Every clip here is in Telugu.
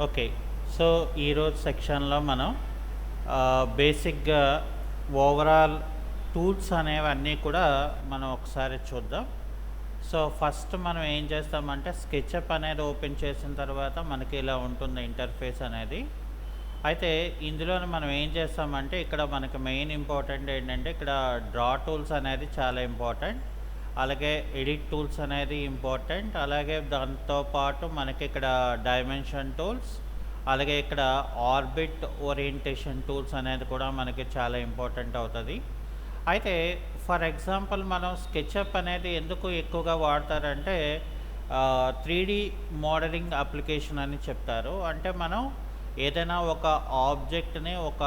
ఓకే. సో, ఈరోజు సెక్షన్‌లో మనం బేసిక్‌గా ఓవరాల్ టూల్స్ అనేవన్నీ కూడా మనం ఒకసారి చూద్దాం. సో, ఫస్ట్ మనం ఏం చేస్తామంటే స్కెచ్‌అప్ అనేది ఓపెన్ చేసిన తర్వాత మనకి ఇలా ఉంటుంది ఇంటర్ఫేస్ అనేది. అయితే ఇందులోనే మనం ఏం చేస్తామంటే ఇక్కడ మనకి మెయిన్ ఇంపార్టెంట్ ఏంటంటే ఇక్కడ డ్రా టూల్స్ అనేది చాలా ఇంపార్టెంట్. అలాగే ఎడిట్ టూల్స్ అనేది ఇంపార్టెంట్. అలాగే దాంతో పాటు మనకి ఇక్కడ డైమెన్షన్ టూల్స్, అలాగే ఇక్కడ ఆర్బిట్ ఓరియంటేషన్ టూల్స్ అనేది కూడా మనకి చాలా ఇంపార్టెంట్ అవుతుంది. అయితే ఫర్ ఎగ్జాంపుల్ మనం స్కెచ్అప్ అనేది ఎందుకు ఎక్కువగా వాడతారంటే 3D మోడలింగ్ అప్లికేషన్ అని చెప్తారు. అంటే మనం ఏదైనా ఒక ఆబ్జెక్ట్ని ఒక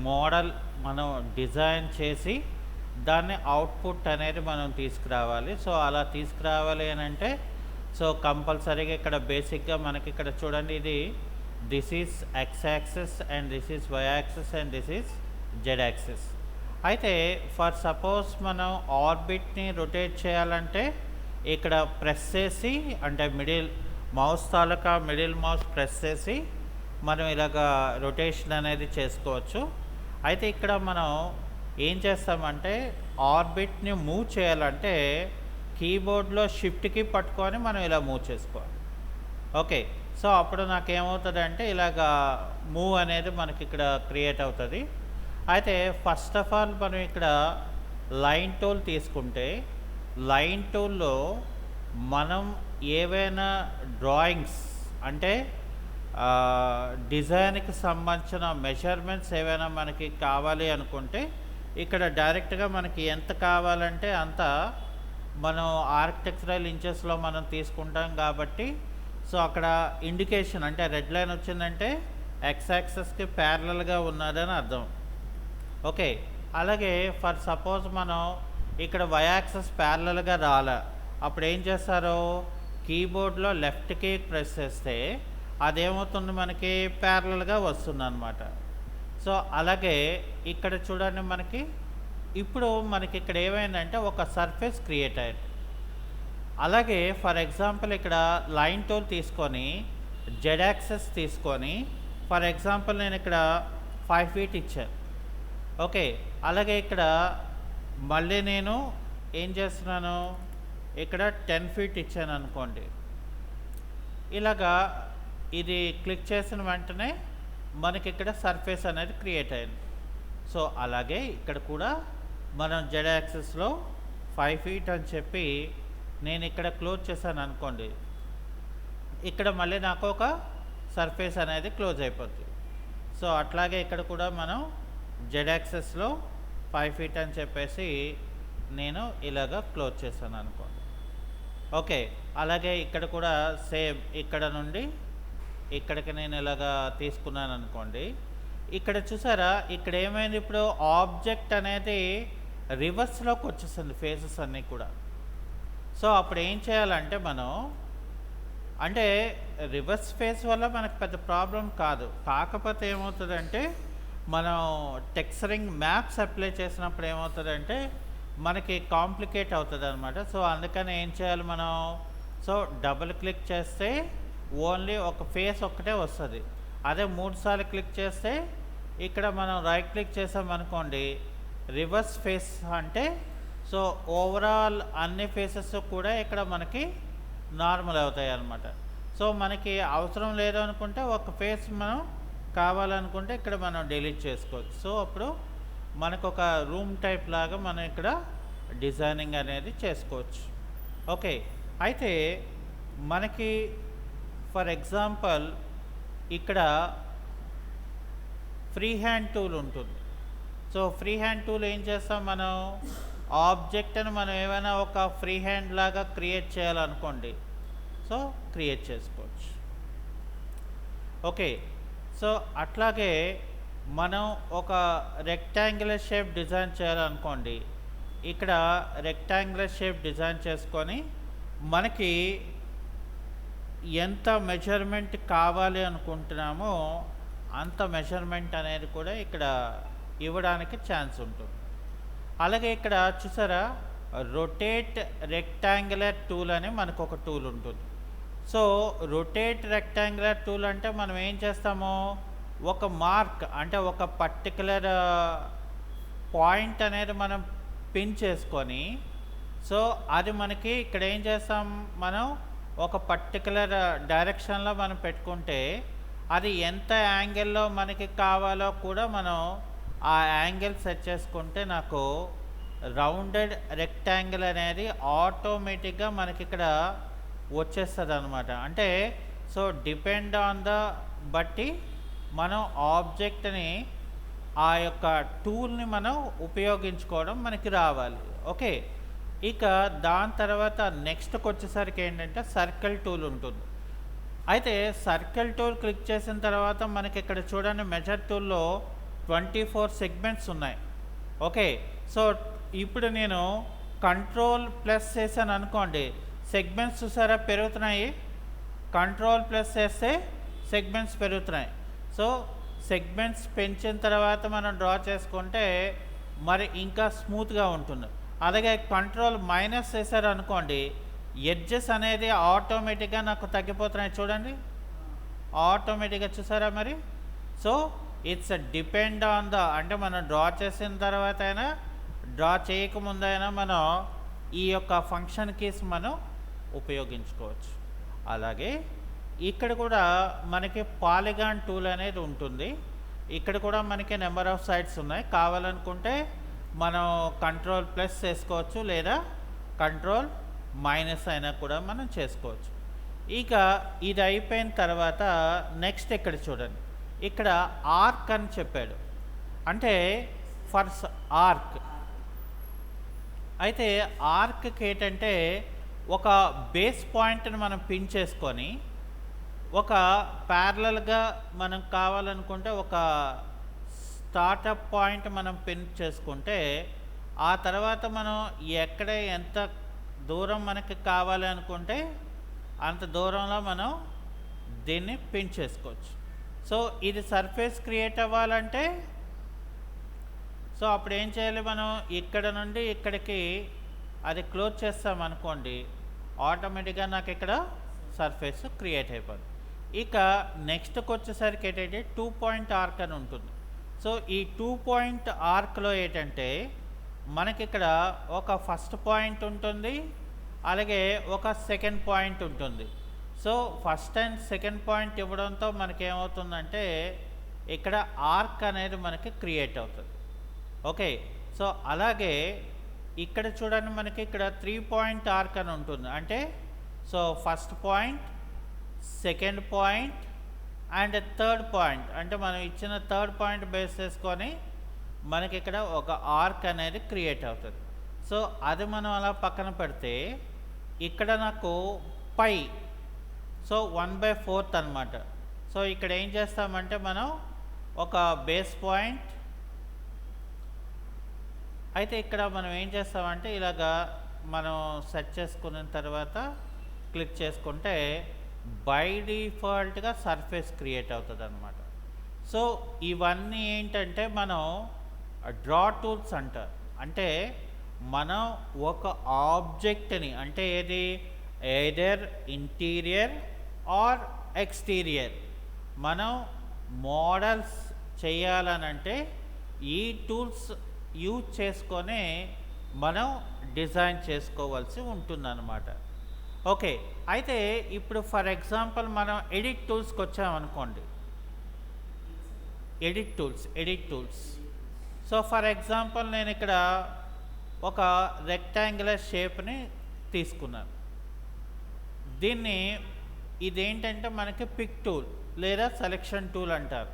మోడల్ మనం డిజైన్ చేసి దాన్ని అవుట్పుట్ అనేది మనం తీసుకురావాలి. సో అలా తీసుకురావాలి అని అంటే సో కంపల్సరీగా ఇక్కడ బేసిక్గా మనకి ఇక్కడ చూడండి, ఇది this is X axis and this is Y axis and this is Z axis. అయితే ఫర్ సపోజ్ మనం ఆర్బిట్ని రొటేట్ చేయాలంటే ఇక్కడ ప్రెస్ చేసి, అంటే మిడిల్ మౌస్ తాలూకా మిడిల్ మౌస్ ప్రెస్ చేసి మనం ఇలాగా రొటేషన్ అనేది చేసుకోవచ్చు. అయితే ఇక్కడ మనం ఏం చేస్తామంటే ఆర్బిట్ని మూవ్ చేయాలంటే కీబోర్డ్లో షిఫ్ట్కి పట్టుకొని మనం ఇలా మూవ్ చేసుకోవాలి. ఓకే. సో అప్పుడు నాకేమవుతుంది అంటే ఇలాగా మూవ్ అనేది మనకి ఇక్కడ క్రియేట్ అవుతుంది. అయితే ఫస్ట్ ఆఫ్ ఆల్ మనం ఇక్కడ లైన్ టూల్ తీసుకుంటే లైన్ టూల్లో మనం ఏవైనా డ్రాయింగ్స్ అంటే డిజైన్కి సంబంధించిన మెజర్మెంట్స్ ఏవైనా మనకి కావాలి అనుకుంటే ఇక్కడ డైరెక్ట్గా మనకి ఎంత కావాలంటే అంత మనం ఆర్కిటెక్చరల్ ఇంచెస్లో మనం తీసుకుంటాం కాబట్టి సో అక్కడ ఇండికేషన్ అంటే రెడ్ లైన్ వచ్చిందంటే ఎక్స్ యాక్సెస్కి ప్యారలల్గా ఉన్నదని అర్థం. ఓకే. అలాగే ఫర్ సపోజ్ మనం ఇక్కడ వై యాక్సెస్ ప్యారలల్గా రాలే, అప్పుడు ఏం చేస్తారు, కీబోర్డ్లో లెఫ్ట్ కీ ప్రెస్ చేస్తే అదేమవుతుంది, మనకి ప్యారలల్గా వస్తుంది అనమాట. సో అలాగే ఇక్కడ చూడండి, మనకి ఇప్పుడు మనకి ఇక్కడ ఏమైందంటే ఒక సర్ఫేస్ క్రియేట్ అయింది. అలాగే ఫర్ ఎగ్జాంపుల్ ఇక్కడ లైన్ టూల్ తీసుకొని జెడ్ యాక్సెస్ తీసుకొని ఫర్ ఎగ్జాంపుల్ నేను ఇక్కడ 5 feet ఇచ్చాను. ఓకే. అలాగే ఇక్కడ మళ్ళీ నేను ఏం చేస్తున్నాను, ఇక్కడ 10 feet ఇచ్చాను అనుకోండి. ఇలాగా ఇది క్లిక్ చేసిన వెంటనే మనకి ఇక్కడ సర్ఫేస్ అనేది క్రియేట్ అయింది. సో అలాగే ఇక్కడ కూడా మనం జెడ్ యాక్సెస్లో 5 feet అని చెప్పి నేను ఇక్కడ క్లోజ్ చేశాను అనుకోండి, ఇక్కడ మళ్ళీ నాకు ఒక సర్ఫేస్ అనేది క్లోజ్ అయిపోతుంది. సో అట్లాగే ఇక్కడ కూడా మనం జెడ్ యాక్సెస్లో 5 feet అని చెప్పేసి నేను ఇలాగ క్లోజ్ చేశాను అనుకోండి. ఓకే. అలాగే ఇక్కడ కూడా సేమ్ ఇక్కడ నుండి ఇక్కడికి నేను ఇలాగా తీసుకున్నాను అనుకోండి. ఇక్కడ చూసారా, ఇక్కడ ఏమైంది, ఇప్పుడు ఆబ్జెక్ట్ అనేది రివర్స్లోకి వచ్చేసింది ఫేసెస్ అన్నీ కూడా. సో అప్పుడు ఏం చేయాలంటే మనం అంటే రివర్స్ ఫేస్ వల్ల మనకు పెద్ద ప్రాబ్లం కాదు. కాకపోతే ఏమవుతుందంటే మనం టెక్స్చరింగ్ మ్యాప్స్ అప్లై చేసినప్పుడు ఏమవుతుందంటే మనకి కాంప్లికేట్ అవుతుంది అనమాట. సో అందుకని ఏం చేయాలి మనం, సో డబుల్ క్లిక్ చేస్తే ఓన్లీ ఒక ఫేస్ ఒక్కటే వస్తుంది. అదే 3 సార్లు క్లిక్ చేస్తే ఇక్కడ మనం రైట్ క్లిక్ చేసామనుకోండి, రివర్స్ ఫేస్ అంటే సో ఓవరాల్ అన్ని ఫేసెస్ కూడా ఇక్కడ మనకి నార్మల్ అవుతాయి అన్నమాట. సో మనకి అవసరం లేదు అనుకుంటే ఒక ఫేస్ మనం కావాలనుకుంటే ఇక్కడ మనం డిలీట్ చేసుకోవచ్చు. సో అప్పుడు మనకు ఒక రూమ్ టైప్ లాగా మనం ఇక్కడ డిజైనింగ్ అనేది చేసుకోవచ్చు. ఓకే. అయితే మనకి ఫర్ ఎగ్జాంపుల్ ఇక్కడ ఫ్రీ హ్యాండ్ టూల్ ఉంటుంది. సో ఫ్రీ హ్యాండ్ టూల్ ఏం చేస్తాం, మనం ఆబ్జెక్ట్ని మనం ఏమైనా ఒక ఫ్రీ హ్యాండ్ లాగా క్రియేట్ చేయాలనుకోండి, సో క్రియేట్ చేసుకోవచ్చు. ఓకే. సో అట్లాగే మనం ఒక రెక్టాంగులర్ షేప్ డిజైన్ చేయాలనుకోండి, ఇక్కడ రెక్టాంగులర్ షేప్ డిజైన్ చేసుకొని మనకి ఎంత మెజర్మెంట్ కావాలి అనుకుంటున్నామో అంత మెజర్మెంట్ అనేది కూడా ఇక్కడ ఇవ్వడానికి ఛాన్స్ ఉంటుంది. అలాగే ఇక్కడ చూసారా, రొటేట్ రెక్టాంగులర్ టూల్ అని మనకు ఒక టూల్ ఉంటుంది. సో రొటేట్ రెక్టాంగులర్ టూల్ అంటే మనం ఏం చేస్తాము, ఒక మార్క్ అంటే ఒక పర్టికులర్ పాయింట్ అనేది మనం పిన్ చేసుకొని, సో అది మనకి ఇక్కడ ఏం చేస్తాం, మనం ఒక పర్టికులర్ డైరెక్షన్లో మనం పెట్టుకుంటే అది ఎంత యాంగిల్లో మనకి కావాలో కూడా మనం ఆ యాంగిల్ సెట్ చేసుకుంటే నాకు రౌండెడ్ రెక్టాంగిల్ అనేది ఆటోమేటిక్గా మనకి ఇక్కడ వచ్చేస్తుంది అనమాట. అంటే సో డిపెండ్ ఆన్ ద బట్టి మనం ఆబ్జెక్ట్ని ఆ యొక్క టూల్ని మనం ఉపయోగించుకోవడం మనకి రావాలి. ఓకే, ఇక దాని తర్వాత నెక్స్ట్కి వచ్చేసరికి ఏంటంటే సర్కిల్ టూల్ ఉంటుంది. అయితే సర్కిల్ టూల్ క్లిక్ చేసిన తర్వాత మనకి ఇక్కడ చూడండి మెజర్ టూల్లో 24 సెగ్మెంట్స్ ఉన్నాయి. ఓకే, సో ఇప్పుడు నేను కంట్రోల్ ప్లస్ చేశాను అనుకోండి, సెగ్మెంట్స్ చూసారా పెరుగుతున్నాయి. కంట్రోల్ ప్లస్ చేస్తే సెగ్మెంట్స్ పెరుగుతున్నాయి. సో సెగ్మెంట్స్ పెంచిన తర్వాత మనం డ్రా చేసుకుంటే మరి ఇంకా స్మూత్గా ఉంటుంది. అలాగే కంట్రోల్ మైనస్ చేశారు అనుకోండి, ఎడ్జెస్ అనేది ఆటోమేటిక్గా నాకు తగ్గిపోతున్నాయి చూడండి, ఆటోమేటిక్గా చూసారా మరి. So it's depend on the, అంటే మనం డ్రా చేసిన తర్వాత అయినా డ్రా చేయకముందైనా మనం ఈ యొక్క ఫంక్షన్ కీస్ మనం ఉపయోగించుకోవచ్చు. అలాగే ఇక్కడ కూడా మనకి పాలిగాన్ టూల్ అనేది ఉంటుంది. ఇక్కడ కూడా మనకి నెంబర్ ఆఫ్ సైడ్స్ ఉన్నాయి. కావాలనుకుంటే మనం కంట్రోల్ ప్లస్ చేసుకోవచ్చు లేదా కంట్రోల్ మైనస్ అయినా కూడా మనం చేసుకోవచ్చు. ఇక ఇది అయిపోయిన తర్వాత నెక్స్ట్ ఇక్కడ చూడండి, ఇక్కడ ఆర్క్ అని చెప్పాడు, అంటే ఫర్ ఆర్క్. అయితే ఆర్క్కి ఏంటంటే ఒక బేస్ పాయింట్ని మనం పిన్ చేసుకొని ఒక ప్యారలల్గా మనం కావాలనుకుంటే ఒక స్టార్టప్ పాయింట్ మనం పిన్ చేసుకుంటే ఆ తర్వాత మనం ఎక్కడ ఎంత దూరం మనకి కావాలి అనుకుంటే అంత దూరంలో మనం దీన్ని పిన్ చేసుకోవచ్చు. సో ఇది సర్ఫేస్ క్రియేట్ అవ్వాలంటే సో అప్పుడు ఏం చేయాలి, మనం ఇక్కడ నుండి ఇక్కడికి అది క్లోజ్ చేస్తాం అనుకోండి, ఆటోమేటిక్గా నాకు ఇక్కడ సర్ఫేస్ క్రియేట్ అయిపోతుంది. ఇక నెక్స్ట్కి వచ్చేసరికి ఏంటంటే 2 పాయింట్ ఆర్క్ అని ఉంటుంది. సో ఈ 2 పాయింట్ ఆర్క్లో ఏంటంటే మనకి ఇక్కడ ఒక ఫస్ట్ పాయింట్ ఉంటుంది, అలాగే ఒక సెకండ్ పాయింట్ ఉంటుంది. So first and second point ఇవ్వడంతో మనకి ఏమవుతుందంటే ఇక్కడ ఆర్క్ అనేది మనకి క్రియేట్ అవుతుంది. ఓకే, సో అలాగే ఇక్కడ చూడండి మనకి ఇక్కడ 3 పాయింట్ ఆర్క్ అని ఉంటుంది. అంటే so first point, second point and third point, అంటే మనం ఇచ్చిన థర్డ్ పాయింట్ బేస్ చేసుకొని మనకి ఇక్కడ ఒక ఆర్క్ అనేది క్రియేట్ అవుతుంది. సో అది మనం అలా పక్కన పెడితే ఇక్కడ నాకు పై, సో 1/4 అనమాట. సో ఇక్కడ ఏం చేస్తామంటే మనం ఒక బేస్ పాయింట్, అయితే ఇక్కడ మనం ఏం చేస్తామంటే ఇలాగా మనం సెట్ చేసుకున్న తర్వాత క్లిక్ చేసుకుంటే బై డిఫాల్ట్గా సర్ఫేస్ క్రియేట్ అవుతుంది అనమాట. సో ఇవన్నీ ఏంటంటే మనం డ్రా టూల్స్ అంటారు. అంటే మనం ఒక ఆబ్జెక్ట్ని, అంటే ఏది ఎయిదర్ ఇంటీరియర్ ఆర్ ఎక్స్టీరియర్, మనం మోడల్స్ చేయాలనంటే ఈ టూల్స్ యూజ్ చేసుకొని మనం డిజైన్ చేసుకోవాల్సి ఉంటుందన్నమాట. ఓకే, అయితే ఇప్పుడు ఫర్ ఎగ్జాంపుల్ మనం ఎడిట్ టూల్స్కి వచ్చామనుకోండి, edit tools. So for example నేను ఇక్కడ ఒక రెక్టాంగులర్ షేప్ని తీసుకున్నాను. దీన్ని ఇదేంటంటే మనకి పిక్ టూల్ లేదా సెలెక్షన్ టూల్ అంటారు.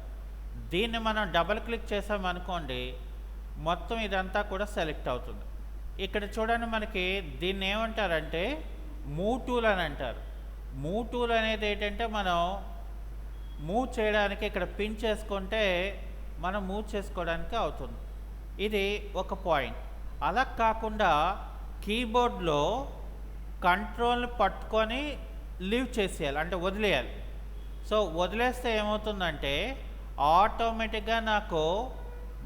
దీన్ని మనం డబుల్ క్లిక్ చేసామనుకోండి, మొత్తం ఇదంతా కూడా సెలెక్ట్ అవుతుంది. ఇక్కడ చూడండి మనకి దీన్ని ఏమంటారంటే మూవ్ టూల్ అని అంటారు. మూవ్ టూల్ అనేది ఏంటంటే మనం మూవ్ చేయడానికి ఇక్కడ పిన్ చేసుకుంటే మనం మూవ్ చేసుకోవడానికి అవుతుంది. ఇది ఒక పాయింట్. అలా కాకుండా కీబోర్డ్లో కంట్రోల్ని పట్టుకొని లీవ్ చేసేయాలి, అంటే వదిలేయాలి. సో వదిలేస్తే ఏమవుతుందంటే ఆటోమేటిక్గా నాకు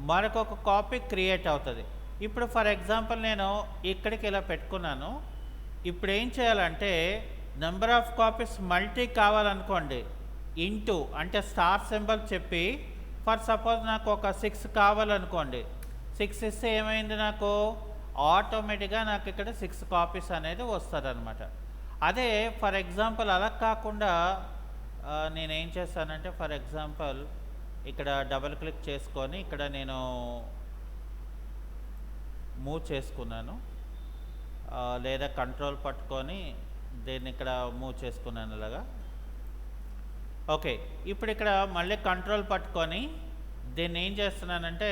మరొక కాపీ క్రియేట్ అవుతుంది. ఇప్పుడు ఫర్ ఎగ్జాంపుల్ నేను ఇక్కడికి ఇలా పెట్టుకున్నాను. ఇప్పుడు ఏం చేయాలంటే నెంబర్ ఆఫ్ కాపీస్ మల్టీ కావాలనుకోండి, ఇంటూ అంటే స్టార్ సింబల్ చెప్పి, ఫర్ సపోజ్ నాకు ఒక 6 కావాలనుకోండి, 6 ఇస్తే ఏమైంది, నాకు ఆటోమేటిక్గా నాకు ఇక్కడ 6 కాపీస్ అనేది వస్తుంది అనమాట. అదే ఫర్ ఎగ్జాంపుల్ అలా కాకుండా నేనేం చేస్తానంటే, ఫర్ ఎగ్జాంపుల్ ఇక్కడ డబుల్ క్లిక్ చేసుకొని ఇక్కడ నేను మూవ్ చేసుకున్నాను, లేదా కంట్రోల్ పట్టుకొని దీన్ని ఇక్కడ మూవ్ చేసుకున్నాను ఇలాగా. ఓకే, ఇప్పుడు ఇక్కడ మళ్ళీ కంట్రోల్ పట్టుకొని దీన్ని ఏం చేస్తున్నానంటే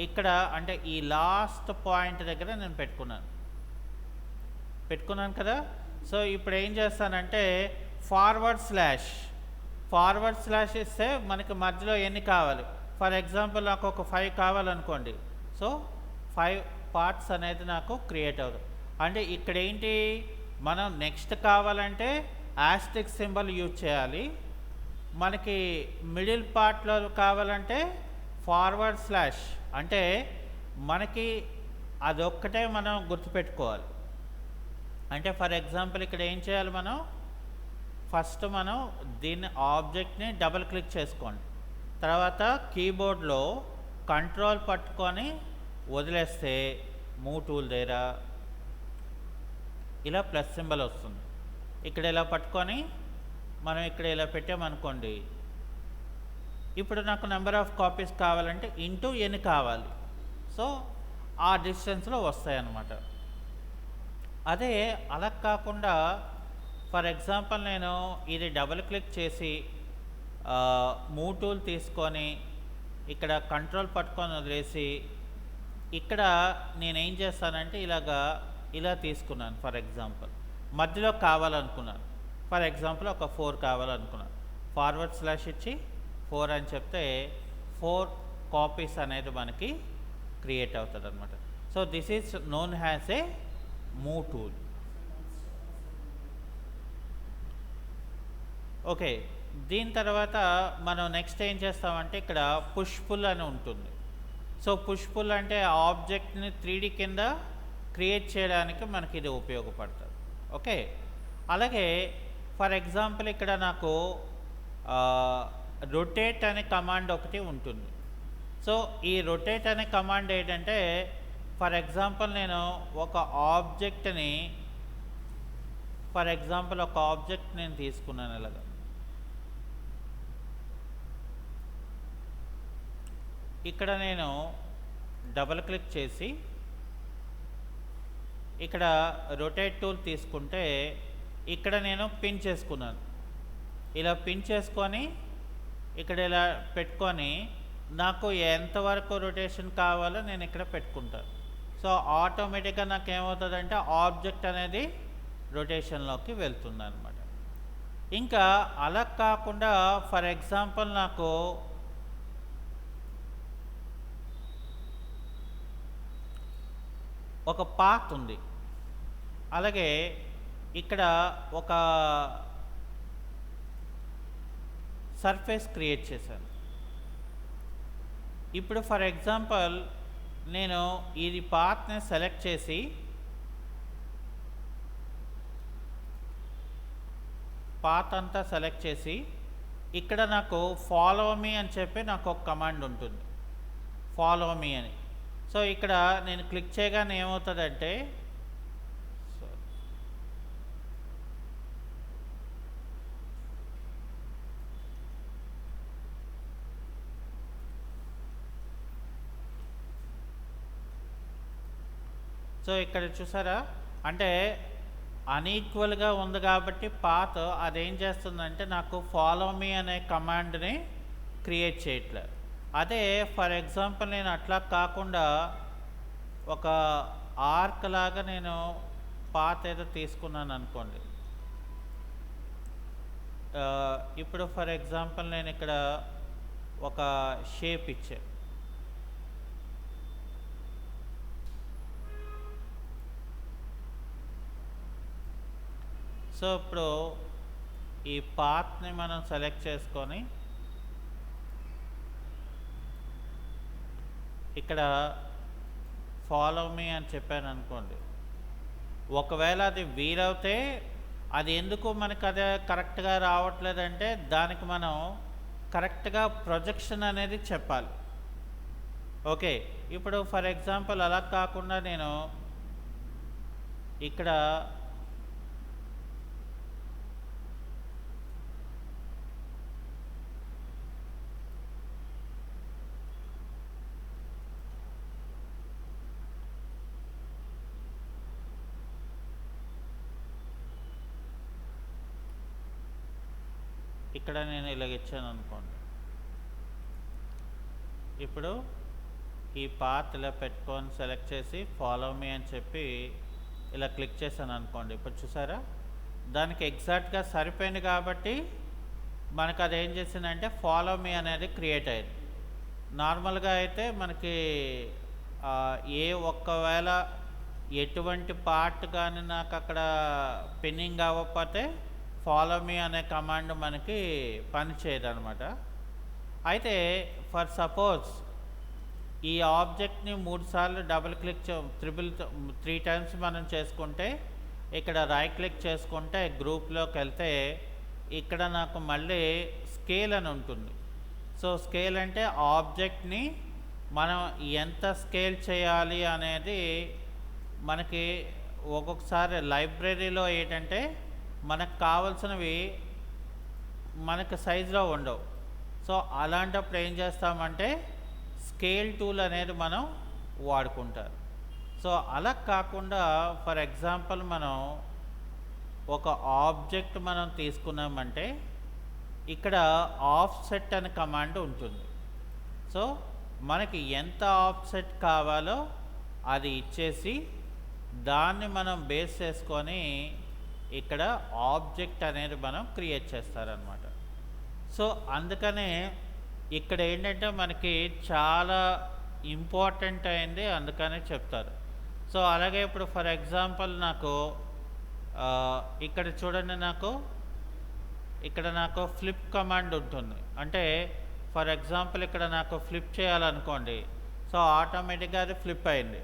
ఇక్కడ అంటే ఈ లాస్ట్ పాయింట్ దగ్గర నేను పెట్టుకున్నాను కదా. సో ఇప్పుడు ఏం చేస్తానంటే ఫార్వర్డ్ స్లాష్ ఇస్తే మనకి మధ్యలో ఎన్ని కావాలి, ఫర్ ఎగ్జాంపుల్ నాకు ఒక 5 కావాలనుకోండి. సో 5 పార్ట్స్ అనేది నాకు క్రియేట్ అవుతుంది. అంటే ఇక్కడ ఏంటి, మనం నెక్స్ట్ కావాలంటే యాస్టిక్ సింబల్ యూజ్ చేయాలి, మనకి మిడిల్ పార్ట్లో కావాలంటే ఫార్వర్డ్ స్లాష్, అంటే మనకి అదొక్కటే మనం గుర్తుపెట్టుకోవాలి. అంటే ఫర్ ఎగ్జాంపుల్ ఇక్కడ ఏం చేయాలి, మనం ఫస్ట్ మనం దీన్ని ఆబ్జెక్ట్ని డబుల్ క్లిక్ చేసుకోండి, తర్వాత కీబోర్డ్లో కంట్రోల్ పట్టుకొని వదిలేస్తే మూవ్ టూల్ దగ్గర ఇలా ప్లస్ సింబల్ వస్తుంది. ఇక్కడ ఇలా పట్టుకొని మనం ఇక్కడ ఇలా పెట్టామనుకోండి, ఇప్పుడు నాకు నెంబర్ ఆఫ్ కాపీస్ కావాలంటే ఇంటూ ఎన్ని కావాలి, సో ఆ డిస్టెన్స్లో వస్తాయి అన్నమాట. అదే అలా కాకుండా ఫర్ ఎగ్జాంపుల్ నేను ఇది డబుల్ క్లిక్ చేసి మూవ్ టూల్ తీసుకొని ఇక్కడ కంట్రోల్ పట్టుకొని వదిలేసి ఇక్కడ నేనేం చేస్తానంటే ఇలా తీసుకున్నాను. ఫర్ ఎగ్జాంపుల్ మధ్యలో కావాలనుకున్నాను, ఫర్ ఎగ్జాంపుల్ ఒక 4 కావాలనుకున్నాను, ఫార్వర్డ్ స్లాష్ ఇచ్చి 4 అని చెప్తే 4 కాపీస్ అనేది మనకి క్రియేట్ అవుతుంది అనమాట. So this is known has a move tool. Okay, దీని తర్వాత మనం నెక్స్ట్ ఏం చేస్తామంటే ఇక్కడ పుష్ పుల్ అని ఉంటుంది. సో పుష్ పుల్ అంటే ఆబ్జెక్ట్ని 3D కింద క్రియేట్ చేయడానికి మనకి ఇది ఉపయోగపడుతుంది. ఓకే, అలాగే ఫర్ ఎగ్జాంపుల్ ఇక్కడ నాకు రొటేట్ అనే కమాండ్ ఒకటి ఉంటుంది. సో ఈ రొటేట్ అనే కమాండ్ ఏంటంటే, ఫర్ ఎగ్జాంపుల్ నేను ఒక ఆబ్జెక్ట్ నేను తీసుకున్నాను ఇలాగా. ఇక్కడ నేను డబుల్ క్లిక్ చేసి ఇక్కడ రొటేట్ టూల్ తీసుకుంటే ఇక్కడ నేను పిన్ చేసుకున్నాను. ఇలా పిన్ చేసుకొని ఇక్కడ ఇలా పెట్టుకొని నాకు ఎంతవరకు రొటేషన్ కావాలో నేను ఇక్కడ పెట్టుకుంటాను. సో ఆటోమేటిక్గా నాకు ఏమవుతుందంటే ఆబ్జెక్ట్ అనేది రొటేషన్లోకి వెళ్తుంది అనమాట. ఇంకా అలా కాకుండా ఫర్ ఎగ్జాంపుల్ నాకు ఒక పాత్ ఉంది, అలాగే ఇక్కడ ఒక సర్ఫేస్ క్రియేట్ చేశాను. ఇప్పుడు ఫర్ ఎగ్జాంపుల్ నేను ఇది పాత్ని సెలెక్ట్ చేసి పాత్ అంతా సెలెక్ట్ చేసి ఇక్కడ నాకు ఫాలో మీ అని చెప్పి నాకు ఒక కమాండ్ ఉంటుంది, ఫాలో మీ అని. సో ఇక్కడ నేను క్లిక్ చేయగానే ఏమవుతుందంటే సో ఇక్కడ చూసారా, అంటే అన్ఈక్వల్గా ఉంది కాబట్టి పాత్ అదేం చేస్తుందంటే నాకు ఫాలో మీ అనే కమాండ్ని క్రియేట్ చేయట్లేదు. అదే ఫర్ ఎగ్జాంపుల్ నేను అట్లా కాకుండా ఒక ఆర్క్ లాగా నేను పాత్ ఏదో తీసుకున్నాను అనుకోండి. ఇప్పుడు ఫర్ ఎగ్జాంపుల్ నేను ఇక్కడ ఒక షేప్ ఇచ్చా. సో ఇప్పుడు ఈ పాత్ని మనం సెలెక్ట్ చేసుకొని ఇక్కడ ఫాలో మీ అని చెప్పాను అనుకోండి. ఒకవేళ అది వీలవుతే అది ఎందుకు మనకు అదే కరెక్ట్గా రావట్లేదంటే దానికి మనం కరెక్ట్గా ప్రొజెక్షన్ అనేది చెప్పాలి. ఓకే, ఇప్పుడు ఫర్ ఎగ్జాంపుల్ అలా కాకుండా నేను ఇక్కడ నేను ఇలాగ ఇచ్చాను అనుకోండి. ఇప్పుడు ఈ పాత్ ఇలా పెట్టుకొని సెలెక్ట్ చేసి ఫాలో మీ అని చెప్పి ఇలా క్లిక్ చేశాను అనుకోండి. ఇప్పుడు చూసారా, దానికి ఎగ్జాక్ట్గా సరిపోయింది కాబట్టి మనకు అది ఏం చేసిందంటే ఫాలో మీ అనేది క్రియేట్ అయింది. నార్మల్గా అయితే మనకి ఒక్కవేళ ఎటువంటి పార్ట్ కానీ నాకు అక్కడ పిన్నింగ్ అవ్వకపోతే ఫాలో మీ అనే కమాండ్ మనకి పనిచేయదు అనమాట. అయితే ఫర్ సపోజ్ ఈ ఆబ్జెక్ట్ని 3 సార్లు డబుల్ క్లిక్ 3 టైమ్స్ మనం చేసుకుంటే, ఇక్కడ రైట్ క్లిక్ చేసుకుంటే గ్రూప్లోకి వెళ్తే ఇక్కడ నాకు మళ్ళీ స్కేల్ అని ఉంటుంది. సో స్కేల్ అంటే ఆబ్జెక్ట్ని మనం ఎంత స్కేల్ చేయాలి అనేది మనకి ఒక్కొక్కసారి లైబ్రరీలో ఏంటంటే మనకు కావాల్సినవి మనకు సైజులో ఉండవు. సో అలాంటప్పుడు ఏం చేస్తామంటే స్కేల్ టూల్ అనేది మనం వాడుకుంటారు. సో అలా కాకుండా ఫర్ ఎగ్జాంపుల్ మనం ఒక ఆబ్జెక్ట్ మనం తీసుకున్నామంటే ఇక్కడ ఆఫ్సెట్ అనే కమాండ్ ఉంటుంది. సో మనకి ఎంత ఆఫ్సెట్ కావాలో అది ఇచ్చేసి దాన్ని మనం బేస్ చేసుకొని ఇక్కడ ఆబ్జెక్ట్ అనేది మనం క్రియేట్ చేస్తారనమాట. సో అందుకనే ఇక్కడ ఏంటంటే మనకి చాలా ఇంపార్టెంట్ అయింది, అందుకనే చెప్తారు. సో అలాగే ఇప్పుడు ఫర్ ఎగ్జాంపుల్ నాకు ఇక్కడ చూడండి, ఇక్కడ నాకు ఫ్లిప్ కమాండ్ ఉంటుంది. అంటే ఫర్ ఎగ్జాంపుల్ ఇక్కడ నాకు ఫ్లిప్ చేయాలనుకోండి, సో ఆటోమేటిక్గా అది ఫ్లిప్ అయింది.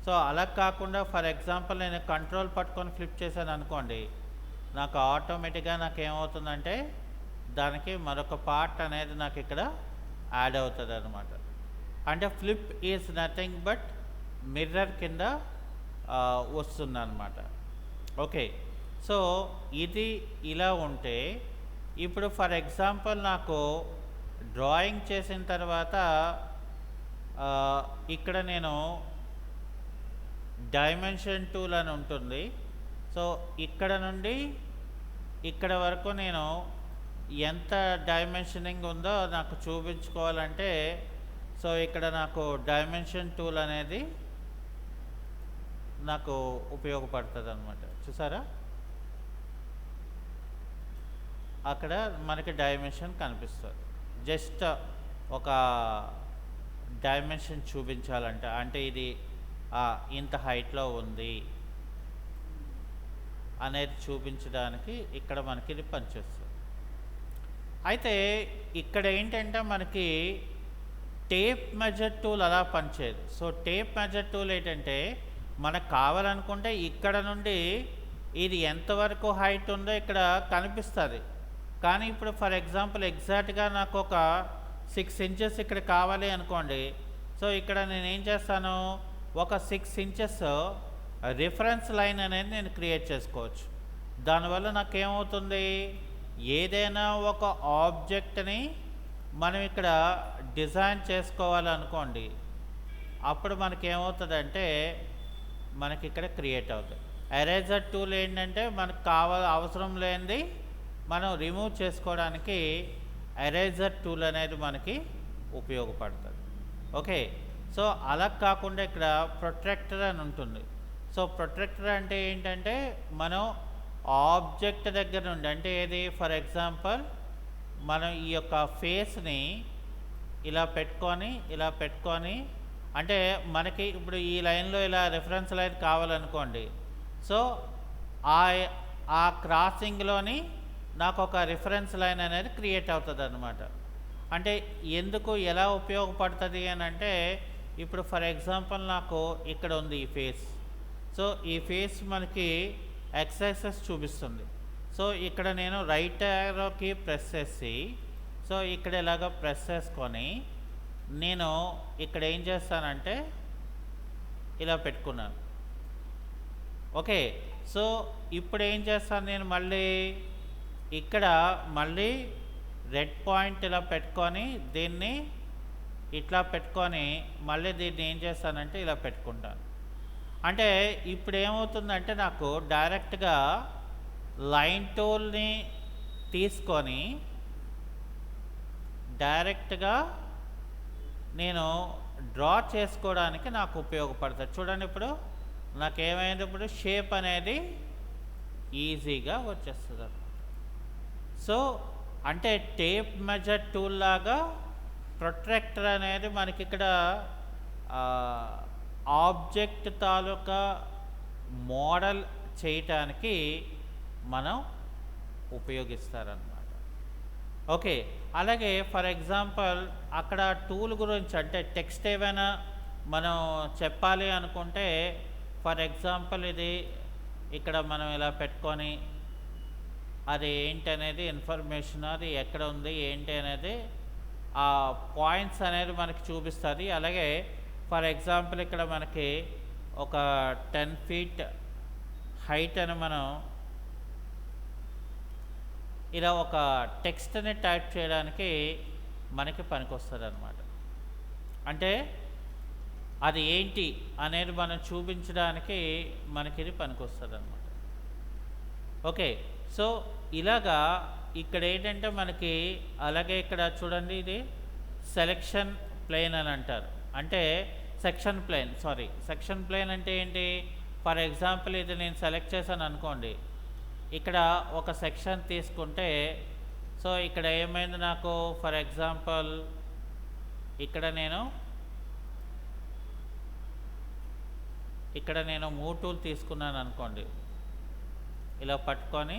సో అలా కాకుండా ఫర్ ఎగ్జాంపుల్ నేను కంట్రోల్ పట్టుకొని ఫ్లిప్ చేశాను అనుకోండి, నాకు ఆటోమేటిక్గా నాకు ఏమవుతుందంటే దానికి మరొక పార్ట్ అనేది నాకు ఇక్కడ యాడ్ అవుతుంది అనమాట. అంటే flip is nothing but mirror కింద వస్తుంది అనమాట. ఓకే, సో ఇది ఇలా ఉంటే ఇప్పుడు ఫర్ ఎగ్జాంపుల్ నాకు డ్రాయింగ్ చేసిన తర్వాత ఇక్కడ నేను డైమెన్షన్ టూల్ అని ఉంటుంది. సో ఇక్కడ నుండి ఇక్కడ వరకు నేను ఎంత డైమెన్షనింగ్ ఉందో నాకు చూపించుకోవాలంటే సో ఇక్కడ నాకు డైమెన్షన్ టూల్ అనేది నాకు ఉపయోగపడుతుంది అనమాట. చూసారా, అక్కడ మనకి డైమెన్షన్ కనిపిస్తుంది. జస్ట్ ఒక డైమెన్షన్ చూపించాలంటే అంటే ఇది ఇంత హైట్లో ఉంది అనేది చూపించడానికి ఇక్కడ మనకి ఇది పనిచేస్తుంది. అయితే ఇక్కడ ఏంటంటే మనకి టేప్ మెజర్ టూల్ అలా పనిచేయదు. సో టేప్ మెజర్ టూల్ ఏంటంటే మనకు కావాలనుకుంటే ఇక్కడ నుండి ఇది ఎంతవరకు హైట్ ఉందో ఇక్కడ కనిపిస్తుంది. కానీ ఇప్పుడు ఫర్ ఎగ్జాంపుల్ ఎగ్జాక్ట్గా నాకు ఒక 6 ఇంచెస్ ఇక్కడ కావాలి అనుకోండి. సో ఇక్కడ నేను ఏం చేస్తాను, ఒక 6 ఇంచెస్ రిఫరెన్స్ లైన్ అనేది నేను క్రియేట్ చేసుకోవచ్చు. దానివల్ల నాకేమవుతుంది, ఏదైనా ఒక ఆబ్జెక్ట్ని మనం ఇక్కడ డిజైన్ చేసుకోవాలనుకోండి, అప్పుడు మనకేమవుతుందంటే మనకి ఇక్కడ క్రియేట్ అవుతుంది. ఎరేజర్ టూల్ ఏంటంటే మనకు అవసరం లేనిది మనం రిమూవ్ చేసుకోవడానికి ఎరేజర్ టూల్ అనేది మనకి ఉపయోగపడుతుంది. ఓకే, సో అలా కాకుండా ఇక్కడ ప్రొటెక్టర్ అని ఉంటుంది. సో ప్రొటెక్టర్ అంటే ఏంటంటే మనం ఆబ్జెక్ట్ దగ్గర నుండి అంటే ఏది ఫర్ ఎగ్జాంపుల్ మనం ఈ యొక్క ఫేస్ని ఇలా పెట్టుకొని అంటే మనకి ఇప్పుడు ఈ లైన్లో ఇలా రిఫరెన్స్ లైన్ కావాలనుకోండి. సో ఆ క్రాసింగ్లోని నాకు ఒక రిఫరెన్స్ లైన్ అనేది క్రియేట్ అవుతుంది అన్నమాట. అంటే ఎందుకు ఎలా ఉపయోగపడుతుంది అని అంటే ఇప్పుడు ఫర్ ఎగ్జాంపుల్ నాకు ఇక్కడ ఉంది ఈ ఫేస్. సో ఈ ఫేస్ మనకి ఎక్స్ యాక్సిస్ చూపిస్తుంది. సో ఇక్కడ నేను రైట్ యారోకి ప్రెస్ చేసి సో ఇక్కడ ఇలాగ ప్రెస్ చేసుకొని నేను ఇక్కడ ఏం చేస్తానంటే ఇలా పెట్టుకున్నాను. ఓకే, సో ఇప్పుడు ఏం చేస్తాను నేను ఇక్కడ మళ్ళీ రెడ్ పాయింట్ ఇలా పెట్టుకొని దీన్ని ఇట్లా పెట్టుకొని మళ్ళీ దీన్ని ఏం చేస్తానంటే ఇలా పెట్టుకుంటాను. అంటే ఇప్పుడు ఏమవుతుందంటే నాకు డైరెక్ట్గా లైన్ టూల్ని తీసుకొని డైరెక్ట్గా నేను డ్రా చేసుకోవడానికి నాకు ఉపయోగపడుతుంది. చూడండి, ఇప్పుడు నాకేమైంది, ఇప్పుడు షేప్ అనేది ఈజీగా వచ్చేస్తుంది అన్నమాట. సో అంటే టేప్ మెజర్ టూల్ లాగా ప్రొట్రాక్టర్ అనేది మనకి ఇక్కడ ఆబ్జెక్ట్ తాలూకా మోడల్ చేయటానికి మనం ఉపయోగిస్తారన్నమాట. ఓకే, అలాగే ఫర్ ఎగ్జాంపుల్ అక్కడ టూల్ గురించి అంటే టెక్స్ట్ ఏమైనా మనం చెప్పాలి అనుకుంటే ఫర్ ఎగ్జాంపుల్ ఇది ఇక్కడ మనం ఇలా పెట్టుకొని అది ఏంటి అనేది ఇన్ఫర్మేషన్ అది ఎక్కడ ఉంది ఏంటి అనేది ఆ పాయింట్స్ అనేది మనకి చూపిస్తుంది. అలాగే ఫర్ ఎగ్జాంపుల్ ఇక్కడ మనకి ఒక 10 feet హైట్ అని మనం ఇలా ఒక టెక్స్ట్ని టైప్ చేయడానికి మనకి పనికొస్తుంది అన్నమాట. అంటే అది ఏంటి అనేది మనం చూపించడానికి మనకి ఇది పనికొస్తుంది అన్నమాట. ఓకే, సో ఇలాగా ఇక్కడ ఏంటంటే మనకి అలాగే ఇక్కడ చూడండి ఇది సెలెక్షన్ ప్లేన్ అని అంటారు. అంటే సెక్షన్ ప్లేన్ అంటే ఏంటి, ఫర్ ఎగ్జాంపుల్ ఇది నేను సెలెక్ట్ చేశాను అనుకోండి, ఇక్కడ ఒక సెక్షన్ తీసుకుంటే సో ఇక్కడ ఏమైంది నాకు ఫర్ ఎగ్జాంపుల్ ఇక్కడ నేను మూవ్ టూల్ తీసుకున్నాను అనుకోండి, ఇలా పట్టుకొని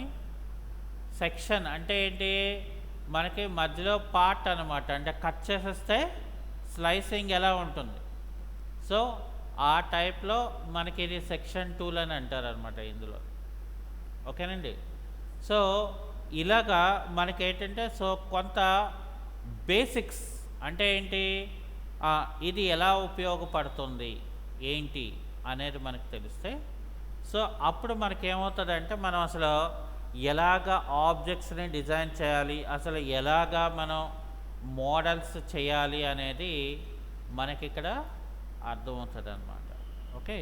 సెక్షన్ అంటే ఏంటి మనకి మధ్యలో పార్ట్ అనమాట. అంటే కట్ చేసేస్తే స్లైసింగ్ ఎలా ఉంటుంది, సో ఆ టైప్లో మనకి ఇది సెక్షన్ టూల్ అని అంటారు అనమాట ఇందులో. ఓకేనండి, సో ఇలాగా మనకి ఏంటంటే సో కొంత బేసిక్స్ అంటే ఏంటి ఇది ఎలా ఉపయోగపడుతుంది ఏంటి అనేది మనకు తెలిస్తే సో అప్పుడు మనకేమవుతుందంటే మనం అసలు ఎలాగ ఆబ్జెక్ట్స్ని డిజైన్ చేయాలి, అసలు ఎలాగా మనం మోడల్స్ చేయాలి అనేది మనకి ఇక్కడ అర్థమవుతుంది అన్నమాట. ఓకే.